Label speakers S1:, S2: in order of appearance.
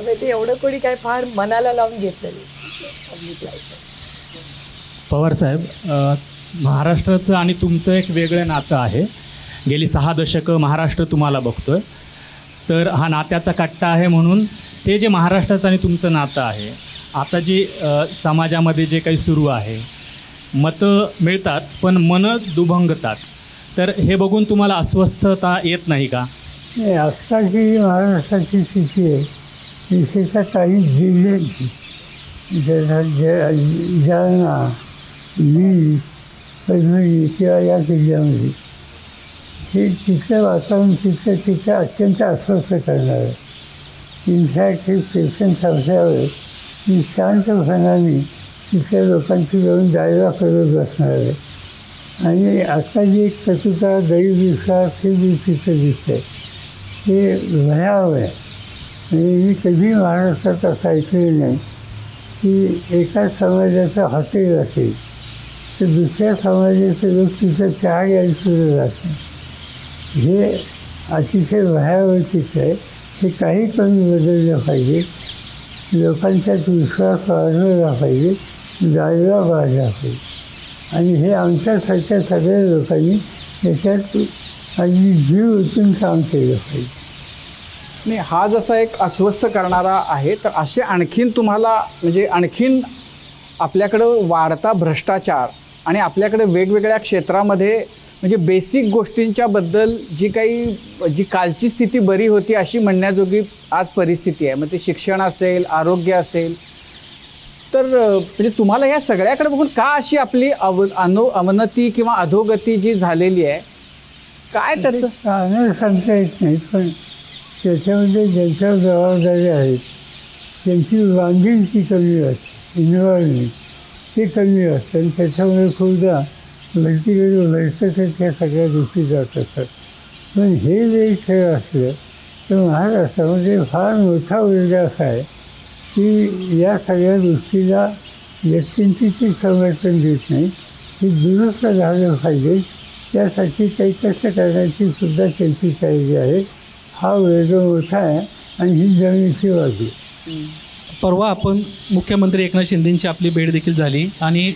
S1: त्यामुळे ते एवढं कोणी काय फार मनाला लावून घेतलं नाही पब्लिक लाईफ.
S2: पवार साहेब, महाराष्ट्राचं आणि तुमचं एक वेगळं नातं आहे. गेली 6 दशकं महाराष्ट्र तुम्हाला बघतोय, तर हा नात्याचा कट्टा आहे. म्हणून ते जे महाराष्ट्राचं आणि तुमचं नातं आहे, आता जी समाजामध्ये जे काही सुरू आहे, मतं मिळतात पण मनं दुभंगतात, तर हे बघून तुम्हाला अस्वस्थता येत नाही का?
S3: नाही, आत्ताची महाराष्ट्राची स्थिती आहे, विशेषतः काही जिल्ह्यांची, जालना, बीड, परभणी किंवा या जिल्ह्यामध्ये हे तिथलं वातावरण तिथं अत्यंत अस्वस्थ करणार आहे. इनफॅक्ट हे पेशंट संपल्यावर मी शांतपणाने तिथल्या लोकांची जाऊन जायला करत बसणार आहे. आणि आता जी एक कटुता गैरविश्वास हे मी तिथं दिसतंय हे भयावह आहे. म्हणजे मी कधी महाराष्ट्रात असं ऐकलेलं नाही की एका समाजाचं हॉटेल असेल तर दुसऱ्या समाजाचे लोक तिथं चहा घ्यायला सुरू जातात. हे अतिशय भयावह चित्र आहे. हे काही कमी बदललं पाहिजे. लोकांच्यात विश्वास वाढवला पाहिजे, जायला वाढला पाहिजे. आणि हे आमच्यासारख्या सगळ्या लोकांनी याच्यात अगदी जीव ओतून काम केलं पाहिजे.
S4: नाही, हा जसा एक अस्वस्थ करणारा आहे, तर असे आणखीन तुम्हाला म्हणजे आणखीन आपल्याकडं वाढता भ्रष्टाचार आणि आपल्याकडे वेगवेगळ्या क्षेत्रामध्ये म्हणजे बेसिक गोष्टींच्या बद्दल जी कालची स्थिती बरी होती अशी म्हणण्याजोगी आज परिस्थिती आहे. मग ते शिक्षण असेल, आरोग्य असेल, तर म्हणजे तुम्हाला या सगळ्याकडे बघून का अशी आपली अवनती किंवा अधोगती जी झालेली आहे, काय त्याचं
S3: कारण सांगता येत नाही. पण त्याच्यामध्ये ज्यांच्या जबाबदारी आहेत त्यांची बांधिलकी कमी असते, इन्व्हॉल्वमेंट ते कमी असतं आणि त्याच्यामुळे खूपदा भलतीकडे त्या सगळ्या गोष्टी जात असतात. पण हे जे खेळ असलं तर महाराष्ट्रामध्ये फार मोठा उल्लेख आहे की या सगळ्या गोष्टीला व्यक्तींची ती समर्थन देत नाही. ही दुरुस्त झालं पाहिजे, त्यासाठी काही कष्ट करण्याची सुद्धा त्यांची काळजी आहे. हा वेग मोठा आहे आणि ही जमिनीची बाजू.
S2: परवा आपण मुख्यमंत्री एकनाथ शिंदेंची आपली भेट देखील झाली आणि